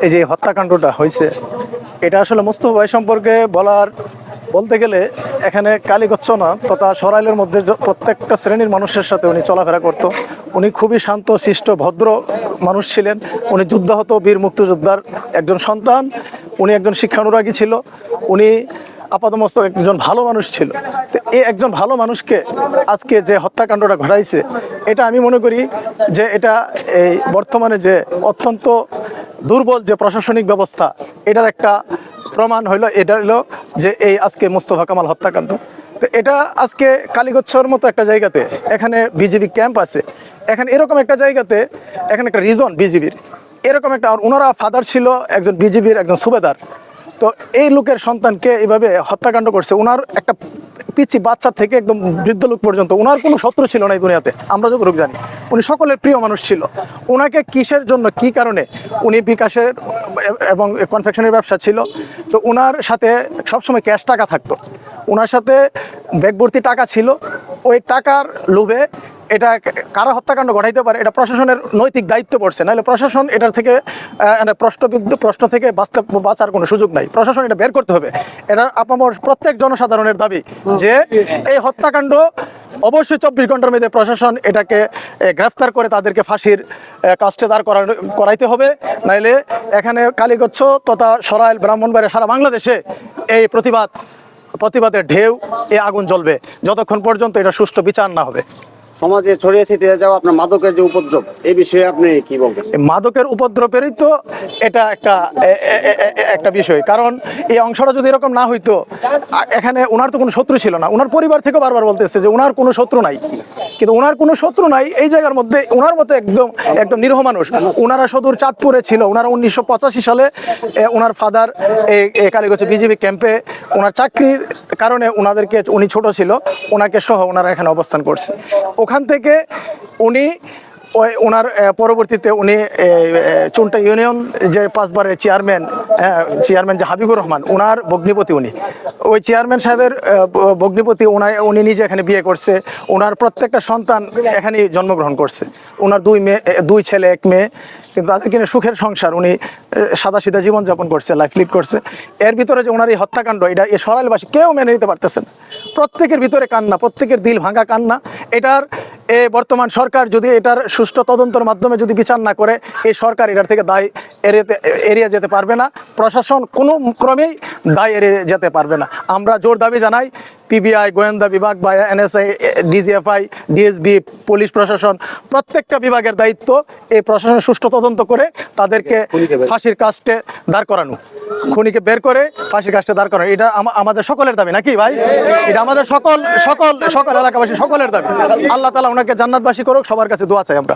এই যে হত্যাকাণ্ডটা হয়েছে, এটা আসলে মোস্তফা ভাই সম্পর্কে বলতে গেলে এখানে কালীগচ্ছনা তথা সরাইলের মধ্যে প্রত্যেকটা শ্রেণীর মানুষের সাথে উনি চলাফেরা করত। উনি খুবই শান্ত শিষ্ট ভদ্র মানুষ ছিলেন। উনি যুদ্ধাহত বীর মুক্তিযোদ্ধার একজন সন্তান। উনি একজন শিক্ষানুরাগী ছিল। উনি আপাতমস্তক একজন ভালো মানুষ ছিল। তো এই একজন ভালো মানুষকে আজকে যে হত্যাকাণ্ডটা ঘটাইছে, এটা আমি মনে করি যে এটা এই বর্তমানে যে অত্যন্ত দুর্বল যে প্রশাসনিক ব্যবস্থা, এটার একটা প্রমাণ হইল। এটা হলো যে এই আজকে মোস্তফা কামাল হত্যাকাণ্ড। তো এটা আজকে কালীগচ্ছর মতো একটা জায়গাতে, এখানে বিজেপি ক্যাম্প আছে, এখানে এরকম একটা জায়গাতে, এখানে একটা রিজন বিজেপির এরকম একটা, ওনারা ফাদার ছিল একজন বিজেপির একজন সুবেদার। তো এই লোকের সন্তানকে এইভাবে হত্যাকাণ্ড করছে। ওনার একটা পিচি বাচ্চা থেকে একদম বৃদ্ধ লোক পর্যন্ত ওনার কোনো শত্রু ছিল না এই দুনিয়াতে, আমরা যতটুকু জানি। উনি সকলের প্রিয় মানুষ ছিল। ওনাকে কিসের জন্য, কি কারণে, উনি বিকাশের এবং কনফেকশনের ব্যবসা ছিল। তো ওনার সাথে সবসময় ক্যাশ টাকা থাকতো, ওনার সাথে ব্যাগ ভর্তি টাকা ছিল। ওই টাকার লোভে এটা কারা হত্যাকাণ্ড ঘটাইতে পারে, এটা প্রশাসনের নৈতিক দায়িত্ব পড়ছে। নাহলে প্রশাসন এটার থেকে প্রশ্ন থেকে বাঁচার কোনো সুযোগ নাই। প্রশাসন এটা বের করতে হবে। এটা আপনার প্রত্যেক জনসাধারণের দাবি যে এই হত্যাকাণ্ড অবশ্যই 24 ঘন্টার মধ্যে প্রশাসন এটাকে গ্রেফতার করে তাদেরকে ফাঁসির কাস্টে দাঁড় করাইতে হবে। নাইলে এখানে কালীগচ্ছ তথা সরাইল, ব্রাহ্মণবাড়িয়া, সারা বাংলাদেশে এই প্রতিবাদের ঢেউ, এই আগুন জ্বলবে যতক্ষণ পর্যন্ত এটা সুষ্ঠু বিচার না হবে। সমাজে ছড়িয়ে ছিটিয়ে যাওয়া আপনার মাদকের যে উপদ্রব, এই বিষয়ে আপনি কি বলবেন? মাদকের উপদ্রবেরই তো এটা একটা বিষয়। কারণ এই অংশটা যদি এরকম না হইতো, এখানে ওনার তো কোনো শত্রু ছিল না। ওনার পরিবার থেকে বারবার বলতেছে যে ওনার কোনো শত্রু নাই, কিন্তু ওনার কোনো শত্রু নাই এই জায়গার মধ্যে। ওনার মতো একদম নিরীহ মানুষ। ওনারা সদূর চাঁদপুরে ছিল। ওনারা 1985 সালে ওনার ফাদার এই কালীগঞ্জ বিজেপি ক্যাম্পে ওনার চাকরির কারণে ওনাদেরকে, উনি ছোট ছিল, ওনাকে সহ ওনারা এখানে অবস্থান করছে। ওখান থেকে উনি ওনার পরবর্তীতে উনি চুনটা ইউনিয়ন যে 5 বারের চেয়ারম্যান যে হাবিবুর রহমান, ওনার ভগ্নিপতি। উনি ওই চেয়ারম্যান সাহেবের ভগ্নিপতি। উনি নিজে এখানে বিয়ে করছে। ওনার প্রত্যেকটা সন্তান এখানেই জন্মগ্রহণ করছে। ওনার 2 ছেলে 1 মেয়ে, কিন্তু তাদেরকে নিয়ে সুখের সংসার। উনি সাদাসিধা জীবনযাপন করছে, লাইফ লিড করছে। এর ভিতরে যে ওনার এই হত্যাকাণ্ড, এটা এই সরাইলবাসী কেউ মেনে নিতে পারতেছেন। প্রত্যেকের ভিতরে কান্না, প্রত্যেকের দিল ভাঙা কান্না। এটার বর্তমান সরকার যদি এটার সুষ্ঠু তদন্তের মাধ্যমে যদি বিচার না করে, এই সরকার এটার থেকে দায় এড়িয়ে যেতে পারবে না। প্রশাসন কোনো ক্রমেই দায় এড়িয়ে যেতে পারবে না। আমরা জোর দাবি জানাই, পিবিআই, গোয়েন্দা বিভাগ বা এনএসআই, ডিজিএফআই, ডিএসবি, পুলিশ প্রশাসন, প্রত্যেকটা বিভাগের দায়িত্ব এই প্রশাসনের সুষ্ঠু তদন্ত করে তাদেরকে ফাঁসির কাস্টে দাঁড় করানো, খুনিকে বের করে ফাঁসির কাস্টে দাঁড় করানো। এটা আমাদের সকলের দাবি, নাকি ভাই? এটা আমাদের সকল এলাকাবাসী সকলের দাবি। আল্লাহ তাআলা ওনাকে জান্নাতবাসী করুক। সবার কাছে দোয়া চাই আমরা।